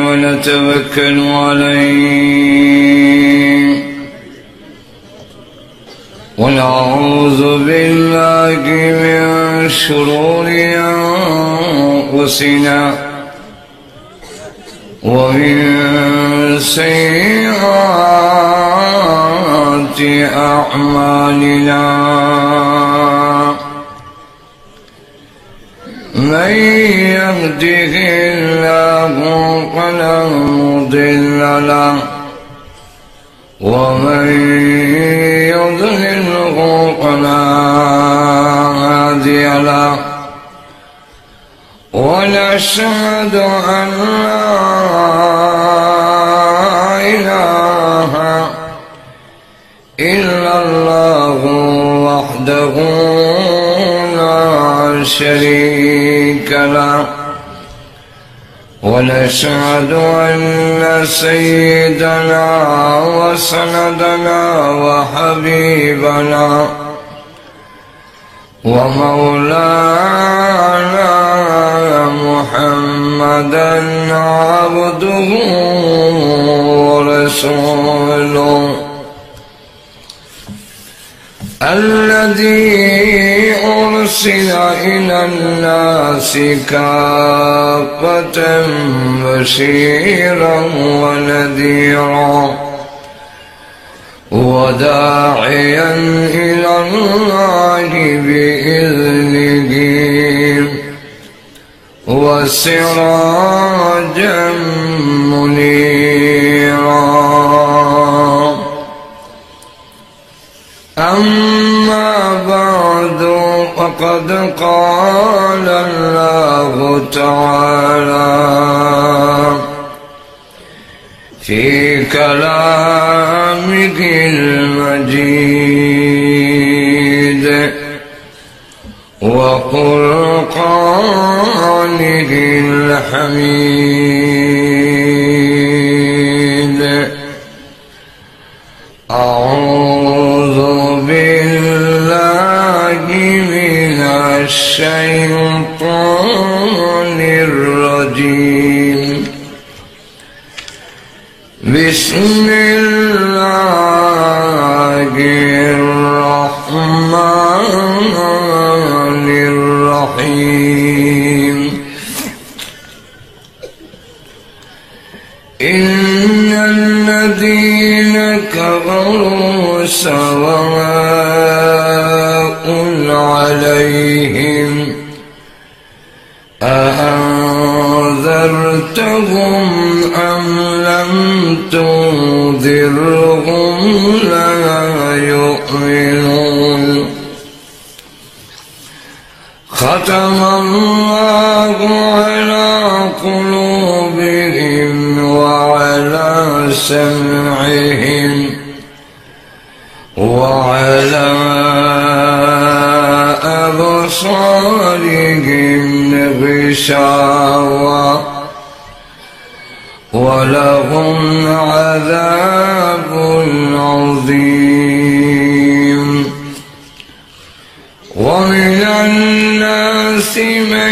ونتوكل عليه ونعوذ بالله من شرور أنفسنا ومن سيئات أعمالنا من يهده الله فلا مضل له ومن يضلله فلا هادي له ونشهد أن لا إله إلا الله وحده لا شريك له ونشهد أن سيدنا وسندنا وحبيبنا ومولانا محمدا عبده ورسوله الذي أرسل إلى الناس كافة بشيرا ونذيرا وداعيا إلى الله بإذنه وسراجا منيرا أما بعد فقد قال الله تعالى في كلامه المجيد وفرقانه الحميد أعوذ بالله من الشيطان الرجيم بسم الله الرحمن الرحيم إن الذين كفروا سواء عليهم أأنذرتهم أم لم تنذرهم لا يؤمنون ختم الله على قلوبهم وعلى سمعهم وعلى أبصارهم غشاوة ولهم عذاب عظيم ومن الناس من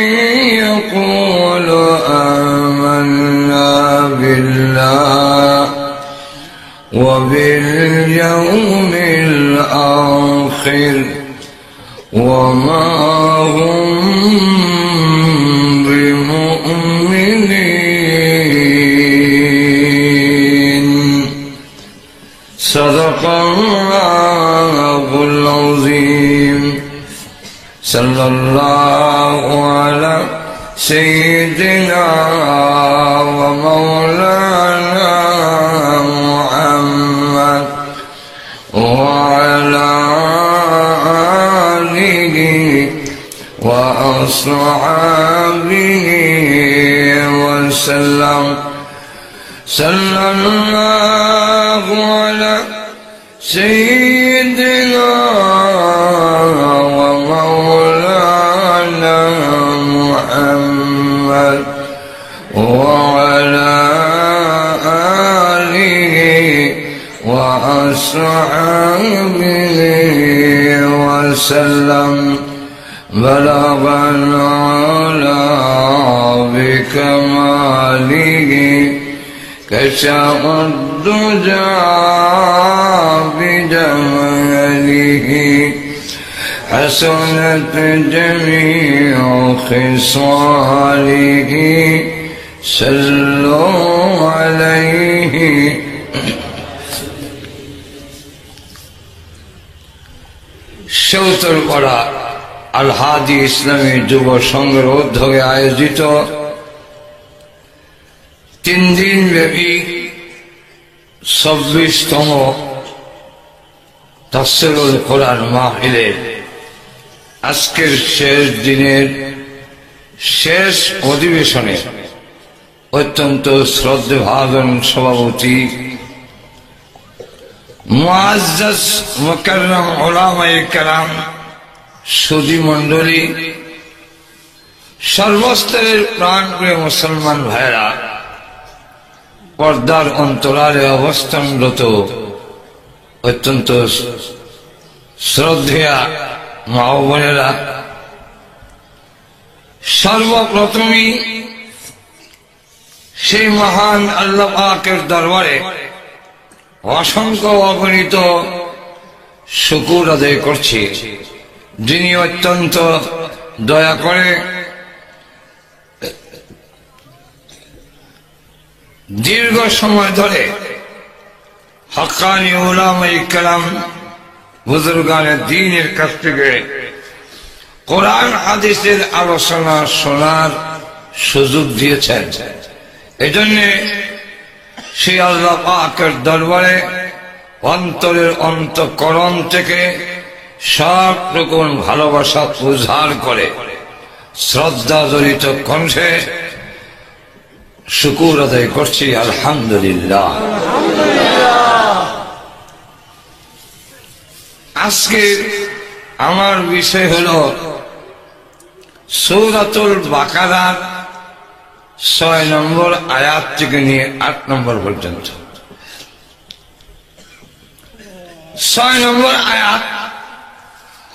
يقول آمنا بالله وباليوم الآخر وما هم بمؤمنين صدق الله العظيم صلى الله على سيدنا ومولانا محمد وعلى آله وأصحابه وسلم صلى الله على سيدنا ومولانا محمد وعلى آله وأصحابه وسلم بلغ العلا بكماله كشف الدجى بجماله حسنت جميع خصاله صلوا عليه শেওতরপাড়া আল হাদি ইসলামী যুব সংঘের উদ্যোগে আয়োজিত 3 দিন ব্যাপী 26তম তাফসীরুল কোরআন মাহফিলের আজকের শেষ দিনের শেষ অধিবেশনে অত্যন্ত শ্রদ্ধেভাজন সভাপতি মুআজ্জাজ মুকাররম উলামায়ে কেরাম, সুধী মণ্ডলী, সর্বস্তরের প্রাণপ্রিয় মুসলমান ভাইরা, পর্দার অন্তরালে অবস্থানরত অত্যন্ত শ্রদ্ধেয়া মা ও বোনেরা, সর্বপ্রথমই সেই মহান আল্লাহ পাকের দরবারে অসংখ্য অগণিত শুকর আদায় করছি, যিনি অত্যন্ত দয়া করে দীর্ঘ সময় ধরে হক্কানি উলামায়ে কেরাম বুজুর্গানে দ্বীনের কাছ থেকে কোরআন হাদিসের আলোচনা শোনার সুযোগ দিয়েছেন। এজন্য সেই আল্লাহ পাকের দরবারে অন্তরের অন্তঃকরণ থেকে সব রকম ভালোবাসা উজাড় করে শ্রদ্ধা জড়িত কণ্ঠে শুকর আদায় করছি আলহামদুলিল্লাহ। আজকে আমার বিষয় হলো সূরাতুল বাকারার 6 নম্বর আয়াত থেকে নিয়ে 8 নম্বর পর্যন্ত। 6 নম্বর আয়াত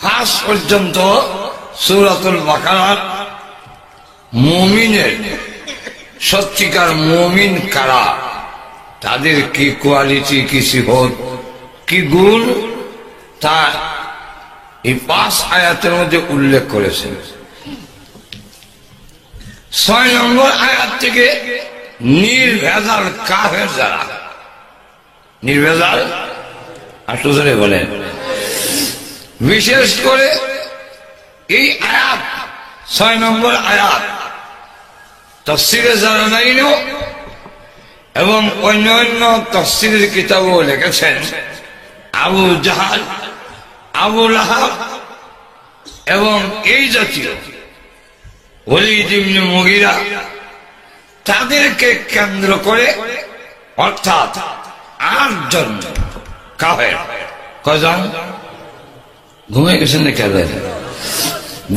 5 পর্যন্ত সূরাতুল বাকারার মুমিনের সত্যিকার মুমিন কারা, তাদের কি কোয়ালিটি, কি সিফত, কি গুণ, তা এই 5 আয়াতের মধ্যে উল্লেখ করেছেন। 6 নম্বর আয়াত থেকে নির্ভেজাল কাফের যারা, নির্ভেজাল একটু ধরে বলেন, বিশেষ করে এই আয়াত 6 নম্বর আয়াত তাফসীরে জালালাইন এবং অন্যান্য তাফসীরের কিতাবও লিখেছেন আবু জাহাল, আবু লাহাব এবং এই জাতীয় ওলীদ ইবনে মুগীরা, তাদেরকে কেন্দ্র করে, অর্থাৎ 8 জন কাফের। কয়জন? ঘুমিয়ে গেছেন না? কে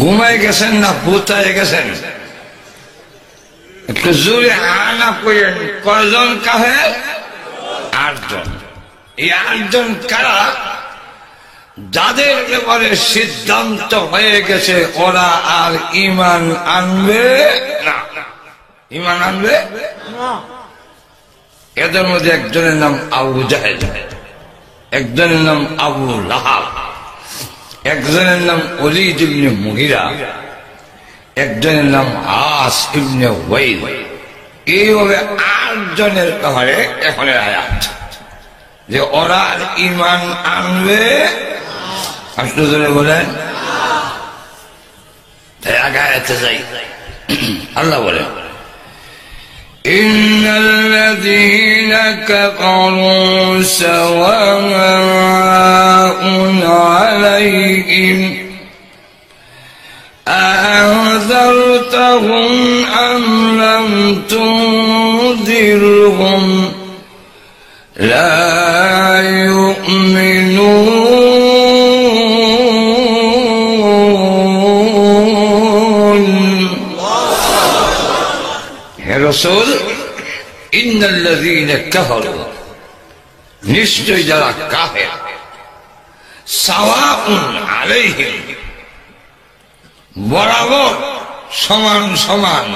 ঘুমায় গেছেন না ভূতায় গেছেন? একটু জোরে আনা করেন। কয়জন কাফের? 8 জন। এই 8 জন কারা? যাদের ব্যাপারে সিদ্ধান্ত হয়ে গেছে ওরা আর ঈমান আনবে না। ঈমান আনবে না। এদের মধ্যে একজনের নাম আবু জাহেল, একজনের নাম আবু লাহাব, একজনের নাম ওলীদ ইবনে মুগীরা, একজনের নাম আস ইবনে ওয়াইল। এইভাবে 8 জনের ব্যাপারে এখানে আয়াত যে ওরা আর ঈমান আনবে। আসলে জনে বলেন, আগায়াতে যাই। আল্লাহ বলেন, ইন্নাল্লাযীনা কাফারু সাওয়াউন আলাইহিম আ'আনযারতাহুম আম লাম তুনযিরহুম লা ইউমিনুন। রাসূল, ইন্নাল্লাযীনা কাফারু, নিশ্চয় যারা কাফের, সাওয়াউন আলাইহিম, বরাবর সমান সমান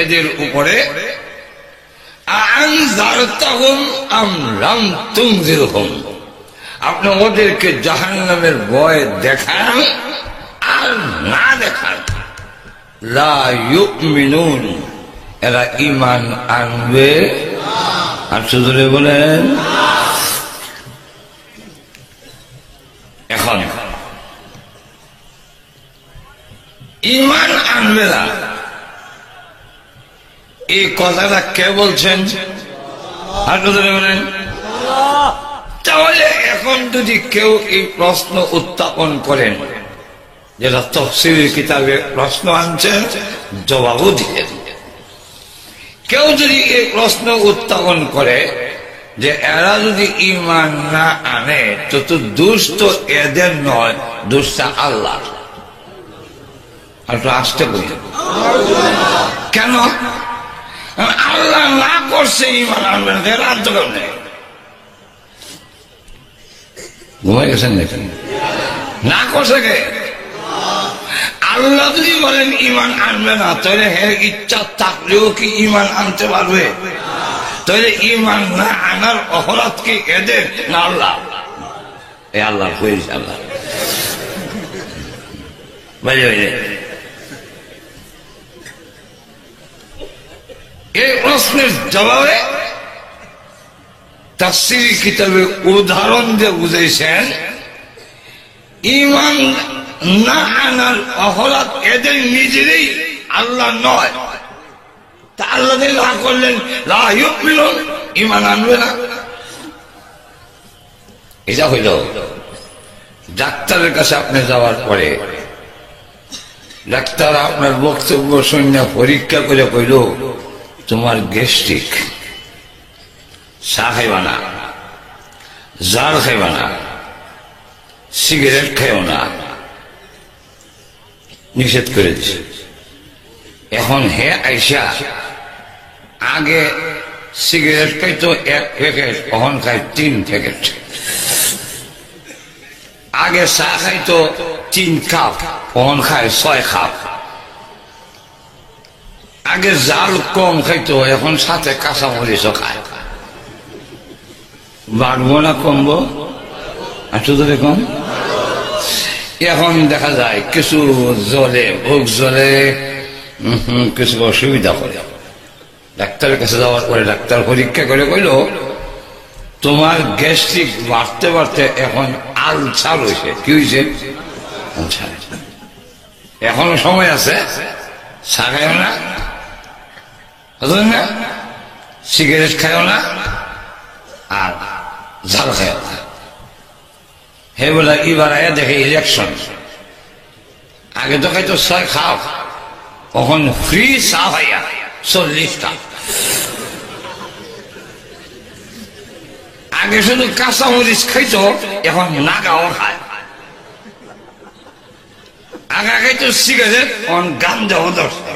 এদের উপরে আনজারতাহুম আম লাম তুনজিরহুম, আপনি ওদেরকে জাহান্নামের ভয় দেখান আর না দেখান, লা ইউমিনুন, এরা ঈমান আনবে। আর সুদূরে বলেন এখন ঈমান আনবে না, এই কথাটা কে বলছেন? আর সুদূরে বলেন। তাহলে এখন যদি কেউ এই প্রশ্ন উত্থাপন করেন, যেটা তাফসীরের কিতাবে প্রশ্ন আনছেন, জবাবও দিলেন। কেউ যদি এই প্রশ্ন উত্থাপন করে যে এরা যদি ঈমান না আনে তো দোষ তো এদের নয়, দোষটা আল্লাহ। আর তো আসতে বলি কেন? আল্লাহ না করছে ঈমান আনবেন, রাজ্য নেই। ঘুমাই গেছেন নাকি? না করছে কে? আল্লাহ যদি বলেন ঈমান আনবে না, তাহলে হের ইচ্ছা থাকলেও কি ঈমান আনতে পারবে? তাহলে ঈমান না আনার অপরাধ কি এদের না আল্লাহ? এ আল্লাহ হয়েছে। আল্লাহ এই প্রশ্নের জবাবে তাফসীরি কিতাবে উদাহরণ দিয়ে বুঝেছেন, ঈমান না আনার অপরাধ এদের নিজেরই, আল্লাহ নয়। তা আল্লাহ না করলেন লা ইউমিনুন, ঈমান আনবে না। এটা হইল ডাক্তারের কাছে আপনি যাওয়ার পরে ডাক্তার আপনার বক্তব্য শুনে পরীক্ষা করে কইল তোমার গ্যাস্ট্রিক, চা খাইবা না, জার খাইবা না, সিগারেট খাইও না, নিষেধ করে দিছে। এখন হে আইসা আগে সিগারেট খাইতো 1 প্যাকেট, এখন খাই 3 প্যাকেট। আগে চা খাইতো 3 কাপ, এখন খায় 6 কাপ। আগে জাল কম খাইতো, এখন সাথে কাঁচা মরিচও খায়। বাড়বো না কমবো? একটু ধরে কম। এখন দেখা যায় কিছু জলে, ভোগ জলে, কিছু অসুবিধা করে। ডাক্তারের কাছে যাওয়ার পরে ডাক্তার পরীক্ষা করে কইল তোমার গ্যাস্ট্রিক বাড়তে বাড়তে এখন আলসার হয়েছে। কি হয়েছে? এখনো সময় আছে, চা খাইও না, সিগারেট খাইও না, আর ঝাল খাইও না। হে বলে এবার দেখে ইলেকশন, আগে তো খাইতো 6 খাও, কখন ফ্রি চা ভাইয়া 40টা। আগে শুধু কাঁচা মরিচ খাইতো, এখন নাগাও খায়। আগে খাইতো সিগারেট, এখন গাঞ্জাও ধরছে।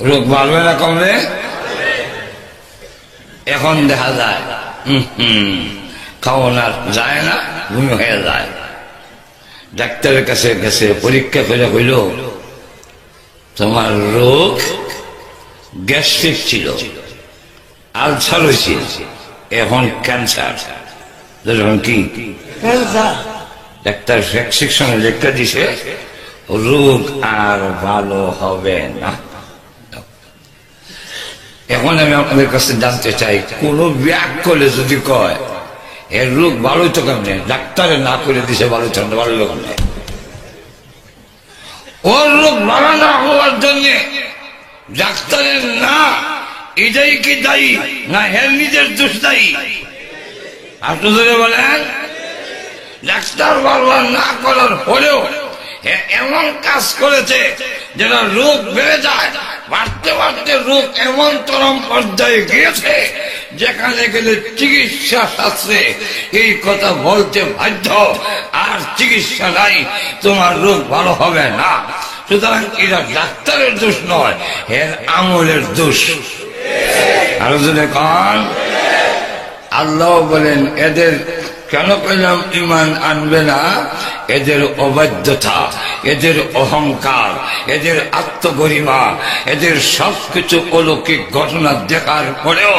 রোগ বাড়বে না কমবে? এখন দেখা যায় খাওয়ানো যায় না, ঘুম হয়ে যায়। ডাক্তারের কাছে গেছে, পরীক্ষা করে হইল তোমার রোগ গ্যাস্ট্রিক ছিল, আলসার হয়েছিল, এখন ক্যান্সার। যখন কি ডাক্তার প্রেসক্রিপশনে লেখা দিছে রোগ আর ভালো হবে না। এখন আমি আপনাদের কাছে জানতে চাই, কোন ব্যাগ করলে যদি কয় এর রোগ ভালোই তো কেমনে, ডাক্তারে না করে দিছে ভালো চন্দ্র ভালো লোক নেই, ওর রোগ ভালো না হওয়ার জন্য ডাক্তারের না এটাই কি দায়ী না এর নিজের দোষ দায়ী? আপনি যদি বলেন ডাক্তার বারবার না করার পরেও এমন কাজ করেছে যেটা রোগ বেড়ে যায়, বাড়তে বাড়তে রোগ এমন চরম পর্যায়ে গিয়েছে যেখানে গেলে চিকিৎসা শাস্ত্রে এই কথা বলতে বাধ্য, আর চিকিৎসা নাই, তোমার রোগ ভালো হবে না। সুতরাং এটা ডাক্তারের দোষ নয়, এর আমলের দোষ। আরো যদি কন আল্লাহ বলেন এদের কেন পেলাম ইমান আনবে না? এদের অবাধ্যতা, এদের অহংকার, এদের আত্মগরিমা, এদের সবকিছু অলৌকিক ঘটনা দেখার পরেও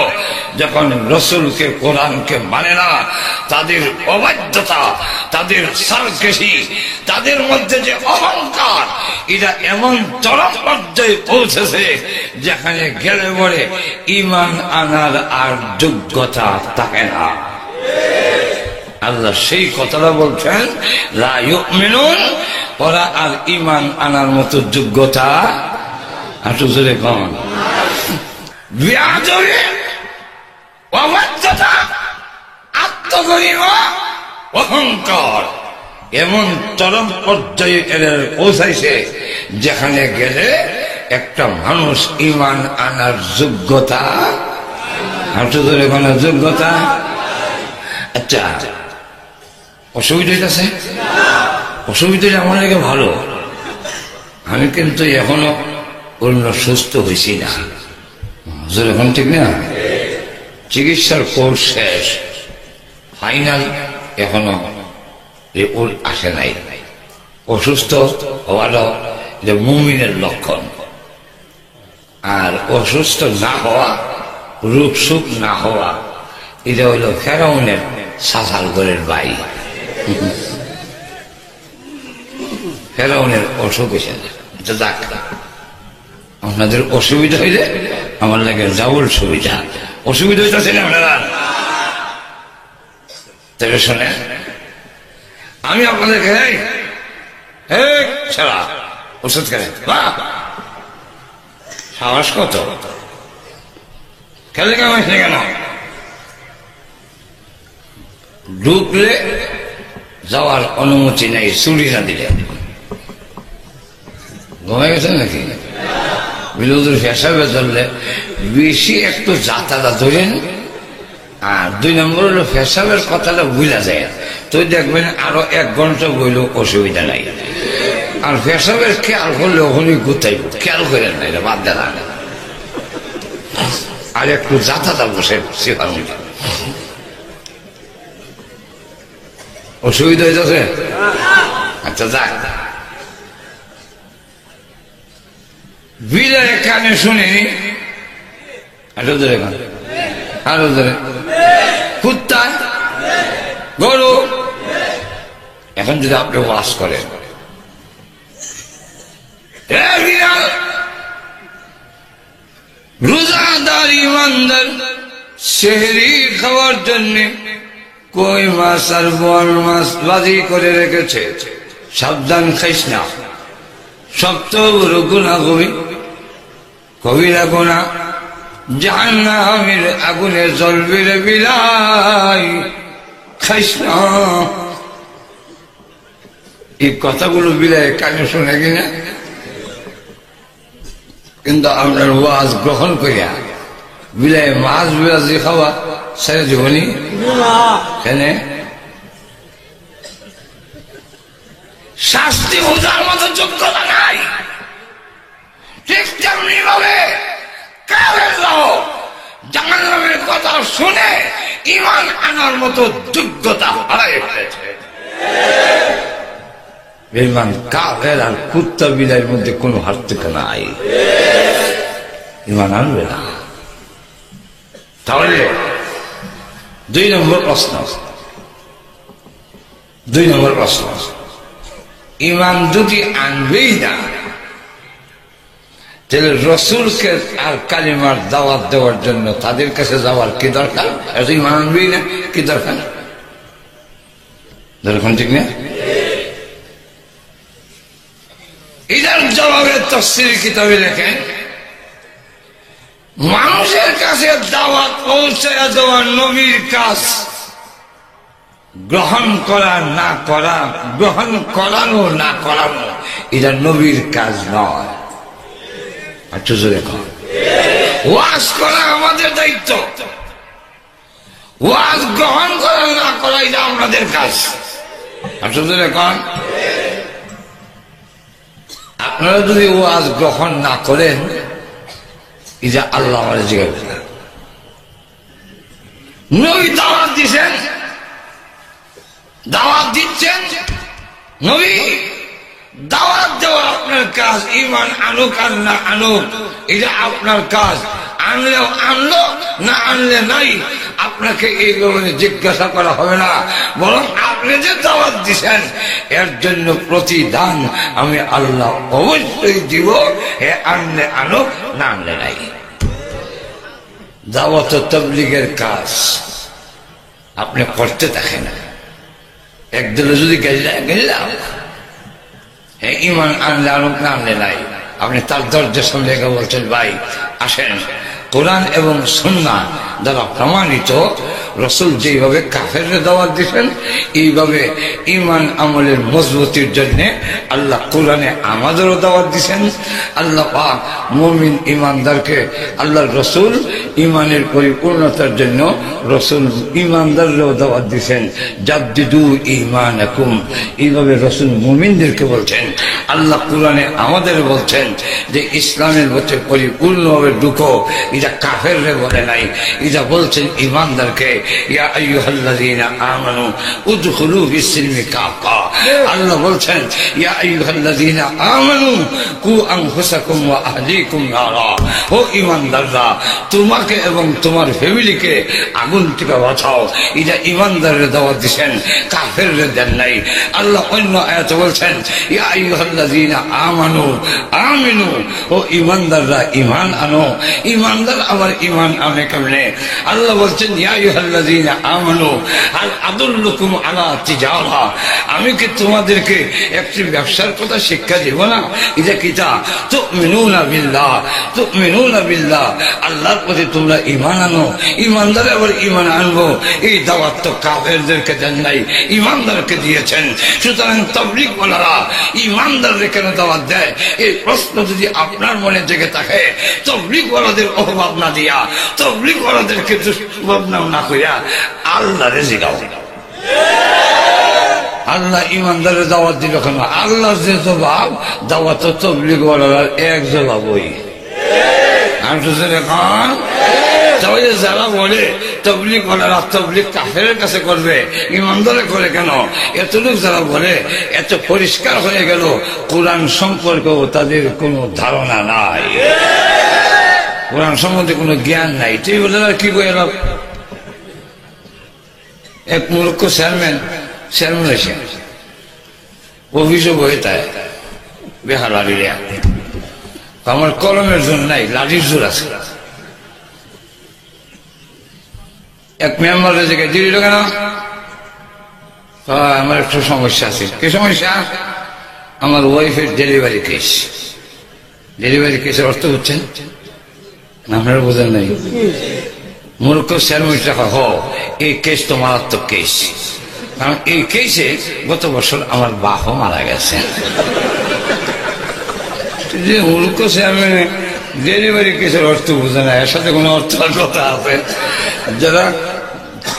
যখন রসুলকে কোরআনকে মানে না, তাদের অবাধ্যতা, তাদের সারকেশি, তাদের মধ্যে যে অহংকার, এটা এমন চরম পর্যায়ে পৌঁছেছে যেখানে গেলে পরে ইমান আনার আর যোগ্যতা থাকে না। আল্লাহ সেই কথাটা বলছেন, লা ইউমিনুন, ওরা আর ইমান আনার মতো যোগ্যতা একটু জোরে কম। বেয়াদবি, অবাধ্যতা, আত্মগরিমা, অহংকার এমন চরম পর্যায়ে এদের পৌঁছাইছে যেখানে গেলে একটা মানুষ ইমান আনার যোগ্যতা একটু জোরে কোন যোগ্যতা। আচ্ছা, অসুবিধা আছে? অসুবিধাটা আমার লাগে ভালো। আমি কিন্তু এখনো পূর্ণ সুস্থ হয়েছি না, এখন ঠিক না? চিকিৎসার কোর্স শেষ, ফাইনাল এখনো রিপোর্ট আসে নাই। অসুস্থ হওয়ারও যে মুমিনের লক্ষণ, আর অসুস্থ না হওয়া, রূপ সুখ না হওয়া, এটা হইল ফেরাউনের সাসাল ঘরের বাই। ফেরাউনের অসুখ হয়েছে। যাক, আপনাদের অসুবিধা হইলে আমার লাগে ডাবল সুবিধা। অসুবিধা হইতেছে না আপনারা? তবে শোনেন, আমি আপনাদেরকে ছাড়া ওষুধ খেলেন, সাহস কত? খেলে কেমন কেন? ঢুকলে যাওয়ার অনুমতি নেই, চুরি না দিলে। ঘুমাই গেছেন নাকি? বিরোধীর হিসাবে ধরলে বেশি একটু যাতাটা ধরেন, আর 2 নম্বর হলো ফেসাবের কথাটা ভুলা যায়, তো দেখবেন আরো 1 ঘন্টা বইল অসুবিধা নাই। আর ফেসাবের খেয়াল করলে ওখানে গুতাইব, খেয়াল করেন না, এটা বাদ দেন। আর একটু যাতাটা বসে সেবার মধ্যে অসুবিধা হইতেছে। আচ্ছা, যাক, বিদায় কানে শুনিনি। আরো ধরে আরো ধরে কুত্তা, গরু। এখন যদি আপনি ওয়াজ করেন, রোজাদার ইমানদার সেহরি খাওয়ার জন্য কই মাছ আর বোয়াল মাছ বাজি করে রেখেছে, সাবধান খাইস না। সবচেয়ে বড় গুনাহ কবিরা গুনাহ, জাহান্নামের আগুনে জ্বলবে রে বিলাই, খাইস না। এই কথাগুলো বিলাই কানে শুনে কিনা, কিন্তু আপনার ওয়াজ গ্রহণ করিয়া বিলাই মাছ বিরাজি খাওয়া ছেড়ে জীবনী কেন? শাস্তি বোঝার মতো যোগ্যতা নাই। ঠিক তেমনি ভাবে জাহান্নামের কথা শুনে ইমান আনার মতো যোগ্যতা হারায় ফেলেছে। বেঈমান কাফের আর কুত্তা বিড়ালের মধ্যে কোনো পার্থক্য নাই, ইমান আনবে না। তাহলে 2 নম্বর প্রশ্ন, 2 নম্বর প্রশ্ন, ইমান যদি আনবেই না, তাহলে রসুলকে আর কালিমার দাওয়াত দেওয়ার জন্য তাদের কাছে যাওয়ার কি দরকার? ইমান আনবেই না, কি দরকার? দরকার ঠিক না? এটার জবাবে তাফসীর কিতাবে লেখেন, মানুষের কাছে দাওয়াত পৌঁছে দেওয়া নবীর কাজ, গ্রহণ করা না করা, গ্রহণ করানো না করানো, এটা নবীর কাজ নয়। আচ্ছা, ওয়াজ করা আমাদের দায়িত্ব, ওয়াজ গ্রহণ করা না করা এটা আমাদের কাজ। আচ্ছা, আপনারা যদি ওয়াজ গ্রহণ না করেন, এটা আল্লাহ আমাদের জিজ্ঞাসা। নবী দাওয়াত দিয়েছেন, দাওয়াত দিচ্ছেন নবী, দাওয়াত দেওয়া আপনার কাজ। ঈমান আনুক আর না আনুক এটা আপনার কাজ। আনলেও আনলো, না আনলে নাই। আপনাকে এই ব্যাপারে জিজ্ঞাসা করা হবে না, বরং আপনি যে দাওয়াত দিচ্ছেন এর জন্য প্রতিদান আমি আল্লাহ অবশ্যই দিব। হে আনলে আনুক, না আনলে নাই। দাওয়াত ও তাবলীগের কাজ আপনি করতে থাকেন। একদলে যদি গেলাম হ্যাঁ ঈমান আনলে আনুক, না আনলে নাই। আপনি তার দরজার সামনে বলছেন ভাই আসেন, কোরআন এবং সুন্নাহ দ্বারা প্রমাণিত রসুল যেভাবে কাফেরকে দাওয়াত দিচ্ছেন এইভাবে ঈমান আমলের মজবুতির জন্য আল্লাহ কোরআনে আমাদেরও দাওয়াত দিচ্ছেন। আল্লাহ পাক মুমিন ঈমানদারকে আল্লাহর রসুল ঈমানের পরিপূর্ণতার জন্য রসুল ঈমানদাররাও দাওয়াত দিচ্ছেন, জাদ্দিদু ঈমানাকুম। এইভাবে রসুল মুমিনদেরকে বলছেন। আল্লাহ কোরআনে আমাদের বলছেন যে ইসলামের মধ্যে পরিপূর্ণভাবে ঢুকো, এটা কাফেররে বলে নাই, এটা বলছেন ঈমানদারকে। ইয়া আইয়ুহাল্লাযীনা আমানু উদখুলু ফিস-সিলমি কাফা। আল্লাহ বলছেন ইয়া আইয়ুহাল্লাযীনা আমানু কু আনফুসাকুম ওয়া আহলিকুম নারা। ও ঈমানদাররা, তোমাকে এবং তোমার ফ্যামিলিকে আগুন থেকে বাঁচাও। এটা ঈমানদারের দাওয়াত দিবেন, কাফেররে দেন নাই। আল্লাহ অন্য আয়াতে বলছেন ইয়া আইয়ুহাল্লাযীনা আমানু আমিনু। ও ঈমানদাররা ঈমান আনো। ঈমানদার আবার ঈমান আনে কেমনে? আল্লাহ বলছেন ইয়া আইয়ুহাল্লাযীনা আমানু হাল আদুল্লুকুম আলা তিজারা। আমি কি তোমাদেরকে একটি ব্যবসার কথা শিক্ষা দেব না? এটা কিতা তুমিনুনা বিল্লাহ, তুমিনুনা বিল্লাহ। আল্লাহর প্রতি তোমরা ঈমান আনো। ঈমানদার আবার ঈমান আনবো। এই দাওয়াত তো কাফেরদেরকে দেন নাই, ঈমানদারকে দিয়েছেন। সুতরাং তাবলীগ ওয়ালারা ঈমানদারদের কেন দাওয়াত দেয়? এই প্রশ্ন যদি আপনার মনে জেগে থাকে, তাবলীগ ওয়ালাদের অভাব না দিয়া, তাবলীগ ওয়ালাদেরকে দুষ্বপ্নাও না কইয়া আল্লাহরে জিগাও। আল্লাহ ঈমানদারের দাওয়াত দিল কেন? আল্লাহর যে জবাব, দাওয়াত তাবলীগ ওয়ালার এক জবাবই। আমি তো এখন তাহলে যারা বলে তাবলীগ ওয়ালারা তাবলীগ কাফেরের কাছে করবে, ঈমানদারে করে কেন? এতটুকু যারা বলে এত পরিষ্কার হয়ে গেল কোরআন সম্পর্কেও তাদের কোনো ধারণা নাই, কোরআন সম্বন্ধে কোনো জ্ঞান নাই। তুই বলে কি বলে এক মূর্খ চেয়ারম্যান হয়েছে, অভিযোগ হয়ে তাই বেহার লাড়িরে আমার কলমের জোর নাই, লাঠির জোর আছে। এক মেম্বারের জায়গায় দিল কেন? আমার একটু সমস্যা আছে। কি সমস্যা? আমার ওয়াইফের ডেলিভারি কেস। ডেলিভারি কেসের অর্থ বুঝছেন? আপনারা বোঝেন নাই? মূর্খ চেয়ারম্যানটা হ এই কেস তো মারাত্মক কেস, কারণ এই কেসে গত বছর আমার বাপও মারা গেছে। যে মূর্খ চেয়ারম্যান ডেলিভারি কেসের অর্থ বোঝে না, এর সাথে কোনো অর্থ কথা আছে? যারা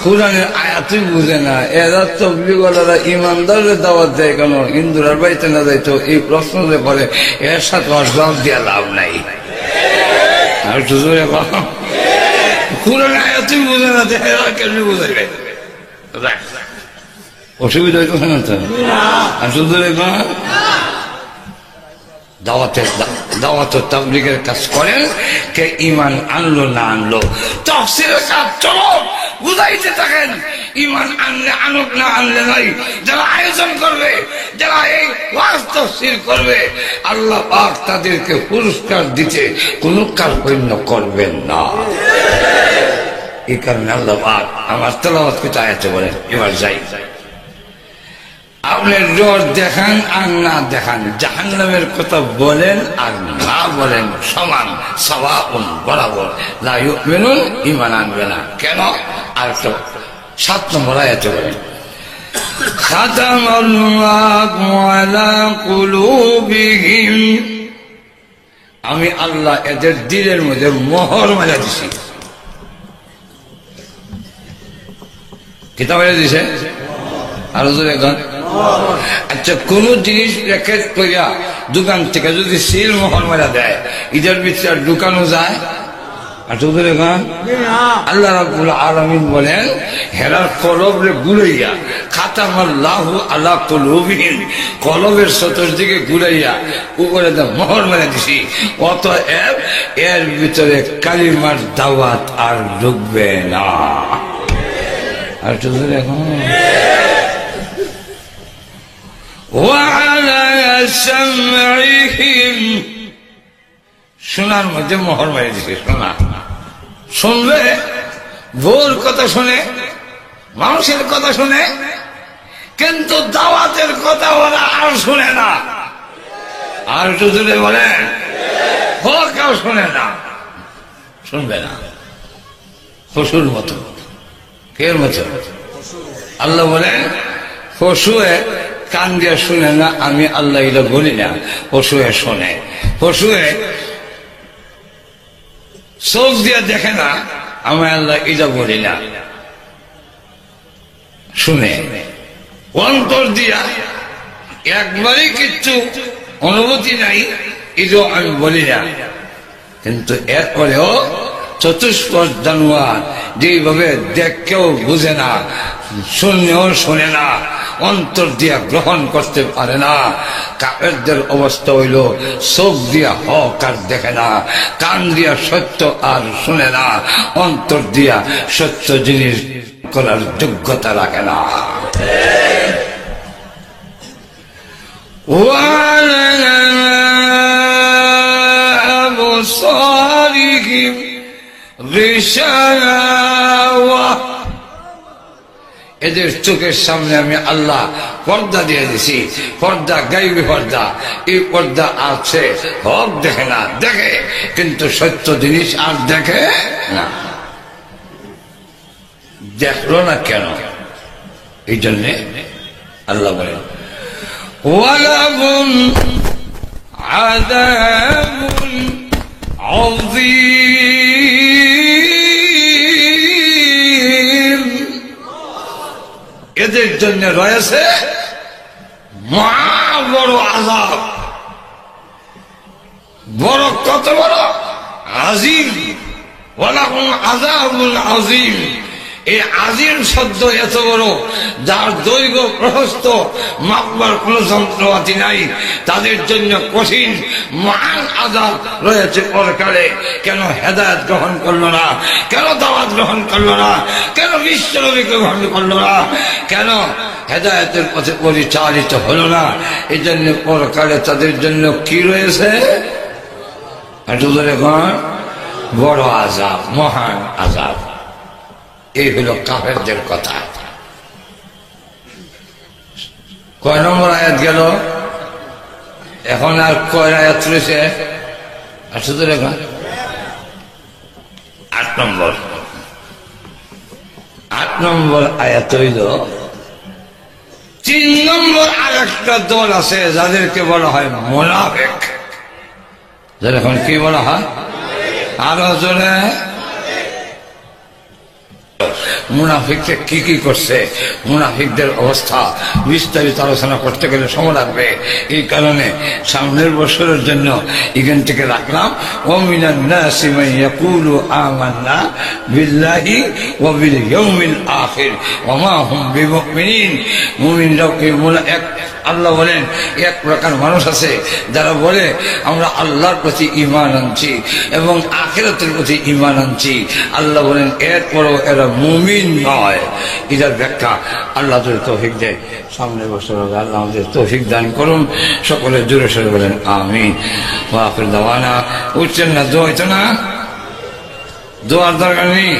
কোরআনের আয়াতই বুঝে না, এরা তাবলীগ ওয়ালারা ঈমানদারের দাওয়াত দেয় কেন? হিন্দুরার বাড়িতে না যাইতো এই প্রশ্ন যে করে, এর সাথে আর জবাব দেওয়া লাভ নাই। আর কোরআনের আয়াতই বুঝে না, এরা কেমনি বুঝাইবে? অসুবিধা হইতো না তো? আর শুধু দাওয়াত তাবলীগের কাজ করেন, কে ঈমান আনলো না আনলো তাফসীরের কাজ চলো বুঝাইতে থাকেন। ঈমান আনলে আনুক, না আনলে নাই। যারা আয়োজন করবে, যারা এই ওয়াজ তাফসীর করবে, আল্লাহ পাক তাদেরকে পুরস্কার দিতে কোনো কার্পণ্য করবেন না। এই কারণে আল্লাহ পাক আমার তেলাওয়াত করতে আয়াতে বলেন, এবার যাই আপনি জোর দেখান আর না দেখান, জাহান্নামের কথা বলেন আর না বলেন সমান, সাওয়াউন বরাবর। লা ইউমিনুন, ঈমান আনবে না। কেন? আর 7 নম্বর আয়াতে বলেন খাতামাল্লাহু আলা কুলুবিহিম। আমি আল্লাহ এদের দিলের মধ্যে মোহর মেরে দিছি। কিতাব মেরে দিছে আরো জোরে গান। আচ্ছা, কোন জিনিস প্যাকেট করিয়া দোকান থেকে যদি সিল মোহর মেরা দেয়, এটার ভিতরে ঢুকানো যায়? আর তোদের গান আল্লাহ রাব্বুল আলামিন বলেন হেরার কলবরে গুলাইয়া খাতামাল্লাহু আলা কুলুবিহিম, কলবের চতুর্দিকে গুলাইয়া উপরে মোহর মেরে দিছি, অতএব এর ভিতরে কালিমার দাওয়াত আর ঢুকবে না। আর তোদের এখন ওয়ালা সামঈহিম, শোনার মধ্যে মোহর মেরে দিছে। শোনা শুনবে, ভোর কথা শুনে, মানুষের কথা শুনে, কিন্তু দাওয়াতের কথা ওরা আর শুনে না। আর একটু দূরে বলেন কেউ শুনে না, শুনবে না। পশুর মতো, কে মতো? আল্লাহ বলেন পশুয়ে কান দিয়ে শুনে না, আমি আল্লাহ এটা বলি না, পশুয়ে শোনে। পশুয়ে চোখ দিয়ে দেখে না, আমি আল্লাহ এটা বলি না, শুনে। অন্তর দিয়া একবারই কিচ্ছু অনুভূতি নাই, এটাও আমি বলি না, কিন্তু এরপরেও চতুষ্পদ জানোয়ার যেভাবে দেখকেও বুঝে না, শুনেও শোনে না, অন্তর দিয়া গ্রহণ করতে পারে না, কাফেরদের অবস্থা হইল চোখ দিয়া হক আর দেখে না, কান দিয়া সত্য আর শুনে না, অন্তর দিয়া সত্য জিনিস করার যোগ্যতা রাখে না। এদের চোখের সামনে আমি আল্লাহ পর্দা দিয়ে দিছি, পর্দা গাইবি পর্দা। এই পর্দা আছে, হক দেখে না, দেখে কিন্তু সত্য জিনিস আর দেখে না। দেখলো না কেন? এই জন্যে আল্লাহ বলেন ওয়ালাহুম আযাবুন আযীম, এদের জন্য রয়েছে মহা বড় আযাব। বড় কত বড়? আযীম। ওয়ালাহুম আযাবুন আযীম, এই আজিম শব্দ এত বড়, যার দৈর্ঘ্য প্রশস্ত মাপবার কোন যন্ত্রপাতি নাই, তাদের জন্য কঠিন মহান আযাব রয়েছে পরকালে। কেন হেদায়েত গ্রহণ করলো না? কেন দাওয়াত গ্রহণ করলো না? কেন বিশ্বনবীকে গ্রহণ করলো না? কেন হেদায়েতের পথে পরিচালিত হলো না? এই জন্য পরকালে তাদের জন্য কি রয়েছে? একটু ধরে বড় আযাব, মহান আযাব। এই হলো কাফেরদের কথা। কয় নম্বর আয়াত গেল? এখন আর কয় আয়াত রয়েছে? আর শুধু রেখা 8 নম্বর। 8 নম্বর আয়াত হইল 3 নম্বর আরেকটা দল আছে যাদেরকে বলা হয় মুনাফিক। যাদের এখন কি বলা হয়? আরো জোরে। মুনাফিককে কি কি করছে, মুনাফিকদের অবস্থা বিস্তারিত আলোচনা করতে গেলে সময় লাগবে। এই কারণে সামনের বছরের জন্য এখান থেকে রাখলাম ওমিনান নাসি মান ইয়াকুলু আমান্না বিল্লাহি ওয়া বিল ইয়াউমিল আখির ওয়া মা হুম বিমুমিনিন। মুমিনরাও কি এক আল্লাহ বলেন এক প্রকার মানুষ আছে যারা বলে আমরা আল্লাহর প্রতি ঈমান আনছি এবং আখিরাতের প্রতি ঈমান আনছি। আল্লাহ বলেন এরপরও এরা মুমিন নয়। এটার ব্যাখ্যা আল্লাহ যদি তৌফিক দেয় সামনের বছর হবে। আল্লাহ আমাদের তৌফিক দান করুন। সকলে জোরে সরে বলেন আমিন। ওয়া আখির দাওয়ানা। উঠছেন না? দোয়া হইতো না? দোয়ার দরকার নেই?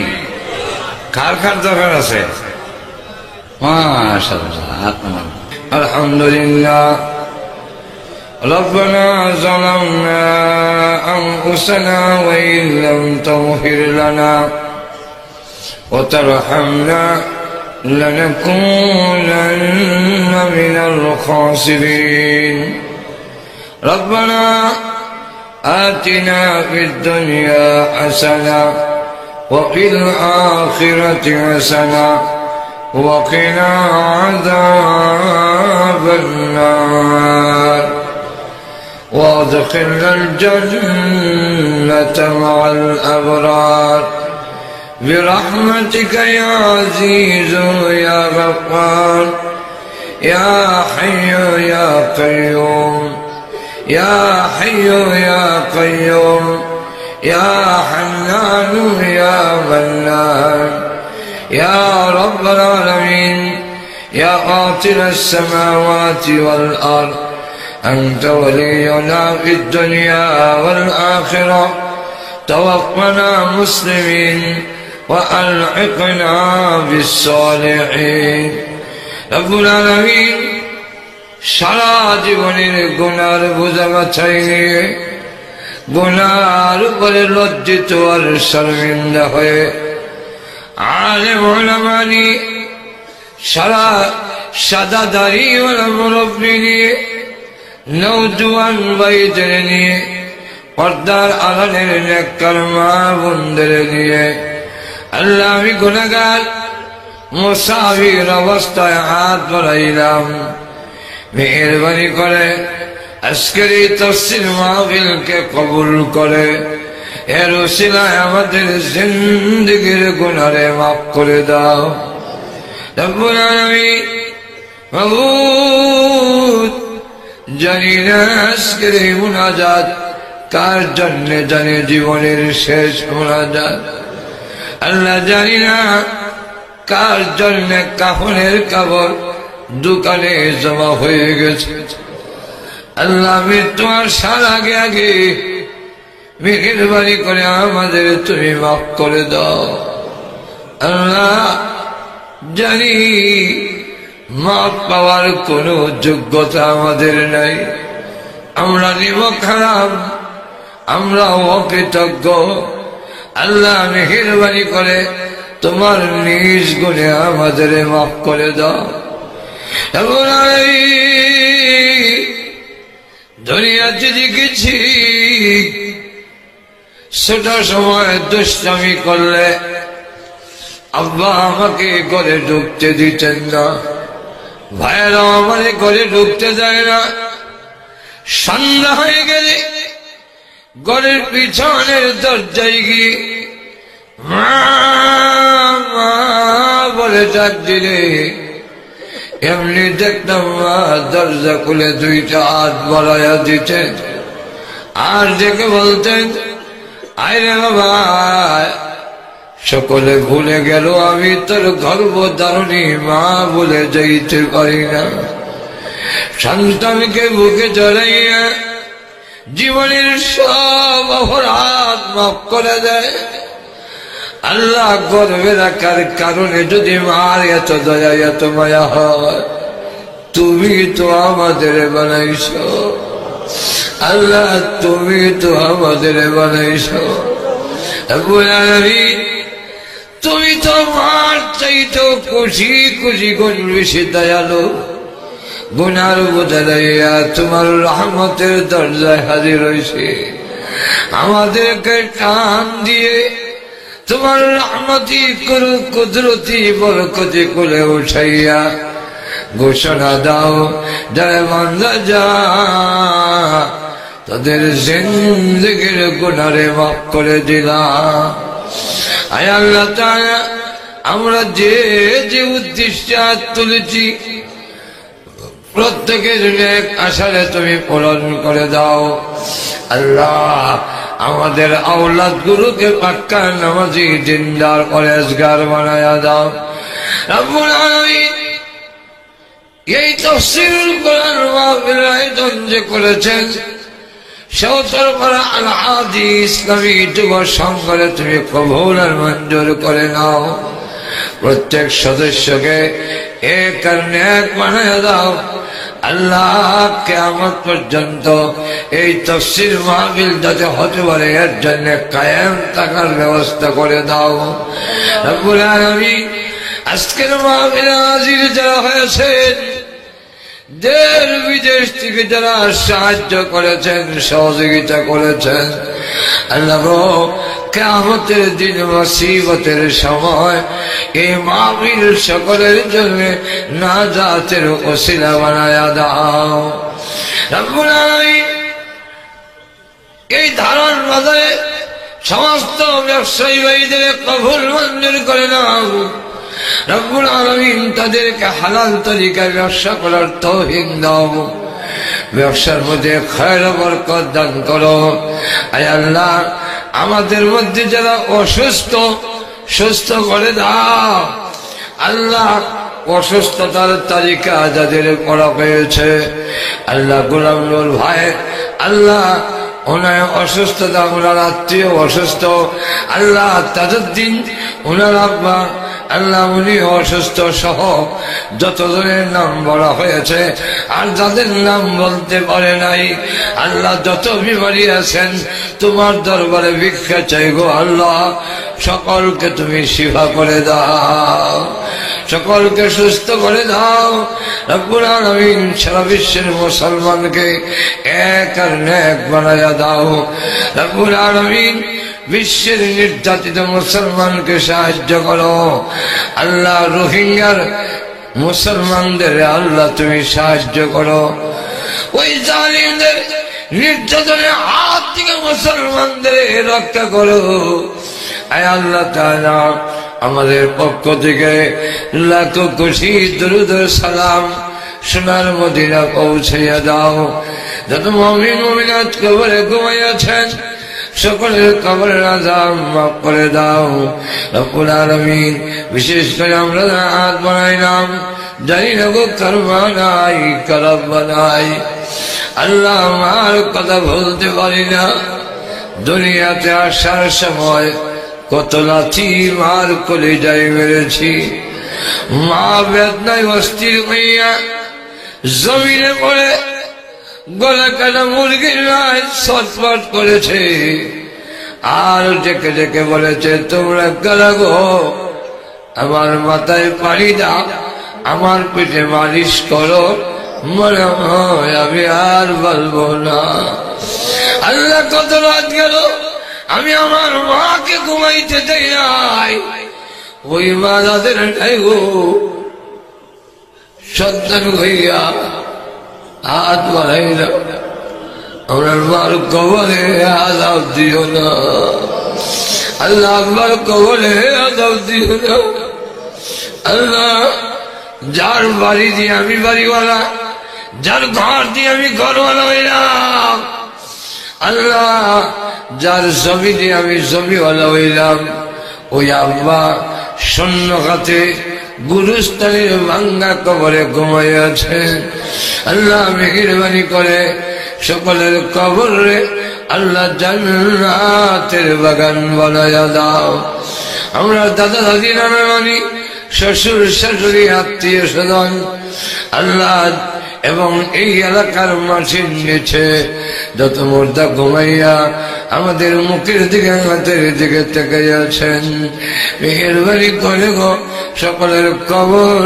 কার কার দরকার আছে? মাশাআল্লাহ। الحمد لله ربنا ظلمنا أنفسنا وإن لم تغفر لنا وترحمنا لنكونن من الخاسرين ربنا آتنا في الدنيا حسنة وفي الآخرة حسنة وقنا عذاب النار وادخلنا الجنة مع الأبرار برحمتك يا عزيز يا غفار يا حي يا قيوم يا حي يا قيوم يا حنان يا منان يا رب العالمين يا قاتل السماوات والأرض أنت ولينا في الدنيا والآخرة توفنا مسلمين وألحقنا بالصالحين رب العالمين সারা জীবনের গুনার বোঝা মাথায় নিয়ে গুনার উপরে লজ্জিত আর শর্মিন্দা হয়ে আলেম ওলামা নিয়ে সারা সাদা দাড়ি ওলা মুরব্বি নিয়ে নওজোয়ান ভাইদের নিয়ে পর্দার আড়ালের নেককার মা বোনদের নিয়ে আল্লাহ আমি গুনাহগার মুসাফির অবস্থায় হাত বাড়াইলাম মেহেরবানি করে আজকের এই তাফসীর মাহফিলকে কবুল করে এর উসিলায় আমাদের জিন্দেগির গুনাহে মাফ করে দাও রব্বুল আলামিন মাবুদ জানি না আজকের এই মুনাজাত কার জন্য জানে জীবনের শেষ মুনাজাত আল্লাহ জানি না কার জন্য কাফনের কাপড় দোকানে জমা হয়ে গেছে আল্লাহ আমি তোমার সার আগে আগে মেহেরবানি করে আমাদের তুমি মাফ করে দাও আল্লাহ জানি মাফ পাওয়ার কোনো যোগ্যতা আমাদের নাই আমরা নিমক হারাম আমরা অকৃতজ্ঞ আল্লাহ মেহেরবানি করে তোমার নিজ গুণে আমাদের মাফ করে দাও দুনিয়াতে দেখেছি ছোট সময় দুষ্টামি করলে আব্বা আমাকে ঘরে ঢুকতে দিতেন না ভাইয়েরা আমাকে ঘরে ঢুকতে দেয় না সন্ধ্যা হয়ে গেলে ঘরের পিছনের দরজায় গিয়ে মা মা বলে ডাক দিলে এমনি দেখতাম মা দরজা খুলে দুইটা হাত বাড়াইয়া দিতেন আর দেখে বলতেন আরে বাবা সকলে ভুলে গেল আমি তোর গর্ভধারণী মা বলে যাইতে পারি না সন্তানকে বুকে জড়াইয়া জীবনের সব অপরাধ মাফ করে দেয় আল্লাহ গর্বে রাখার কারণে যদি মার এত দয়া এত মায়া হয় তুমি তো আমাদের বানাইছ আল্লাহ তুমি তো আমাদের বানাইছ তুমি তো মার চাইতো খুশি খুশি গুণ বেশি দয়ালু গুনার বোঝা লইয়া তোমার রহমতের দরজায় হাজির হয়েছে আমাদেরকে টান দিয়ে তোমার রহমতি করু কুদরতি বরকতি করে উঠাইয়া ঘোষণা দাও যারা বান্দা যা তাদের জিন্দেগির গুনারে মাফ করে দিলাম আয় আল্লাহ তাআলা আমরা যে যে উদ্দেশ্যে তুলেছি প্রত্যেকের নেক আশারে তুমি পূরণ করে দাও আল্লাহ আমাদের আওলাদ গুলোকে পাক্কা নামাজি দিনদার পরেজগার বানায়া দাও রব্বুল আলামিন এই তাফসীরুল কোরআন মাহফিল আয়োজন যে করেছেন সৌতরপাড়া আল হাদি ইসলামী যুব সংঘরে তুমি কবুল আর মঞ্জুর করে নাও প্রত্যেক সদস্যকে এক আর নেক বানায়া দাও আল্লাহ কিয়ামত পর্যন্ত এই তাফসীর মাহফিল যাতে হতে পারে এর জন্য কায়েম থাকার ব্যবস্থা করে দাও রব্বুল আলামিন আজকের মাহফিলে হাজির যারা হয়েছেন দেশ বিদেশ থেকে যারা সাহায্য করেছেন সহযোগিতা করেছেন আল্লাহ কিয়ামতের দিন মুসিবতের সময় এই মাহফিল সকলের জন্য নাজাতের ওসিলা বানায়া দাও রব্বুল আলামিন এই ধারার বাজারে সমস্ত ব্যবসায়ী ভাইদের কবুল মঞ্জুর করে নাও রব্বুল আলামিন। তাদেরকে হালাল তরিকায় ব্যবসা করার তৌফিক দাও, ব্যবসার মধ্যে খায়র বরকত দান করো। আয় আল্লাহ, আমাদের মধ্যে যারা অসুস্থ সুস্থ করে দাও আল্লাহ। অসুস্থতার তালিকা যাদের পড়া হয়েছে আল্লাহ, গোলাম নূর ভাই আল্লাহ ওনার অসুস্থতা, ওনার আত্মীয় অসুস্থ আল্লাহ, তাজউদ্দিন ওনার আব্বা আল্লাহ উনি অসুস্থ সহ যতজনের নাম বলা হয়েছে আর যাদের নাম বলতে পারে নাই আল্লাহ, যত বিমারি আছেন তোমার দরবারে ভিক্ষা চাইগো আল্লাহ। সকলকে তুমি শিফা করে দাও, সকলকে সুস্থ করে দাও রব্বুল আলামিন। সারা বিশ্বের মুসলমানকে এক আর নেক বানায়া দাও রব্বুল আলামিন। বিশ্বের নির্যাতিত মুসলমানকে সাহায্য করো আল্লাহ। রোহিঙ্গার মুসলমানদের আল্লাহ তুমি সাহায্য করো, ওই জালিমদের নির্যাতনের হাত থেকে মুসলমানদের রক্ষা করো। আয় আল্লাহ তাআলা, আমাদের পক্ষ থেকে লাখো খুশি দরুদ সালাম সোনার মদিনা পৌঁছাইয়া দাও। যত মুমিন মুমিনাত কবরে ঘুমাইয়াছেন সকলের কবরের আযাব মাফ করে দাও রব্বুল আলামিন। বিশেষ করে আমরা হাত বানাইলাম জানি না গো কারবা নাই খারাপ বানাই আল্লাহ, আমার কথা বলতে পারি না। দুনিয়াতে আসার সময় কত লাথি মার কলিজায় মেরেছি, মা বেদনায় অস্থির হইয়া জমিনে পড়ে গলা কাটা মুরগির রায় ছটফট করেছে আর ডেকে ডেকে বলেছে তোমরা কারা গো, আমার মাথায় পানি দাও, আমার পিঠে মালিশ করো, মনে হয় আমি আর বলবো না। আল্লাহ, কত রাত গেল আমি আমার মাকে ঘুমাইতে দেই নাই, ওই মা যাদের নাই গো সন্তান হইয়া হাত বাড়াইল, আমার মার কবরে আযাব দিও না আল্লাহ, আমার কবরে আযাব দিও না আল্লাহ। যার বাড়ি দিয়ে আমি বাড়িওয়ালা, যার ঘর দিয়ে আমি ঘরওয়ালা হইলাম আল্লাহ, যার জমি দিয়ে আমি জমিওয়ালা হইলাম, ওই আব্বা শূন্য হাতে গুরুস্থানের ভাঙ্গা কবরে ঘুমাইয়াছে আল্লাহ। মেহেরবানি করে সকলের কবরে আল্লাহ জান্নাতের বাগান বানায়া দাও। আমরা দাদা দাদি নানা নানি শ্বশুর শাশুড়ি আত্মীয় স্বজন আল্লাহ এবং এই এলাকার মাটির নিচে যত মুর্দা ঘুমাইয়া আমাদের মুখের দিকে হাতের দিকে তাকাইয়াছেন মেহেরবানি করে গো সকলের কবর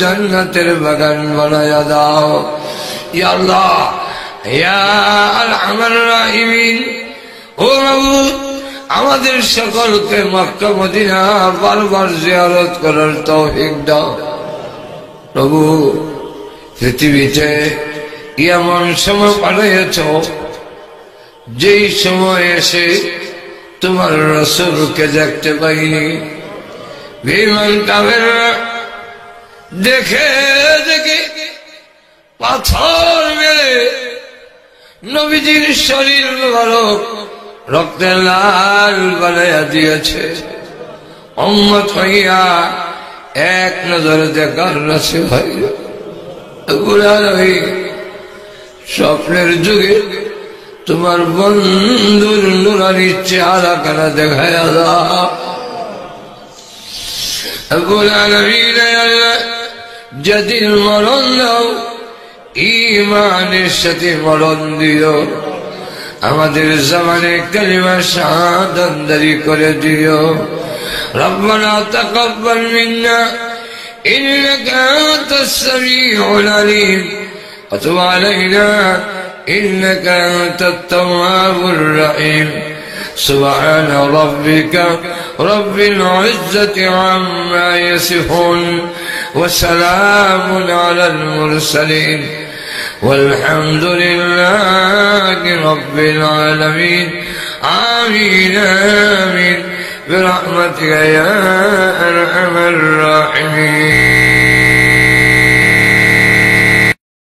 জান্নাতের বাগান বানায়া দাও ইয়া আল্লাহ ইয়া আরহামার রাহিমিন। ও মাবুদ, আমাদের সকলকে মক্কা মদিনা বারবার জিয়ারত করার তৌফিক দাও প্রভু। পৃথিবীতে এমন সময় পাঠাইয়াছ যেই সময় এসে তোমার রাসূলকে দেখতে পাইনি। বেঈমান কাফেররা দেখে দেখে পাথর মেরে নবীজির শরীর মোবারক রক্তে লাল বানাইয়া দিয়েছে। উম্মত হইয়া এক নজর দেখার নসিব হইল। স্বপ্নের যুগে তোমার বন্ধুর নুরানি চেহারা কানা দেখায়া দাও। যেদিন মরণ দাও ঈমানের সাথে মরণ দিও। আমাদের জামানে কালিমা শাহাদাত দারি করে দিও। রব্বানা তাকাব্বাল মিন্না إنك أنت السميع العليم وتب علينا إنك أنت التواب الرحيم. سبحان ربك رب العزة عما يصفون وسلام على المرسلين والحمد لله رب العالمين آمين آمين برحمتك يا أرحم الراحمين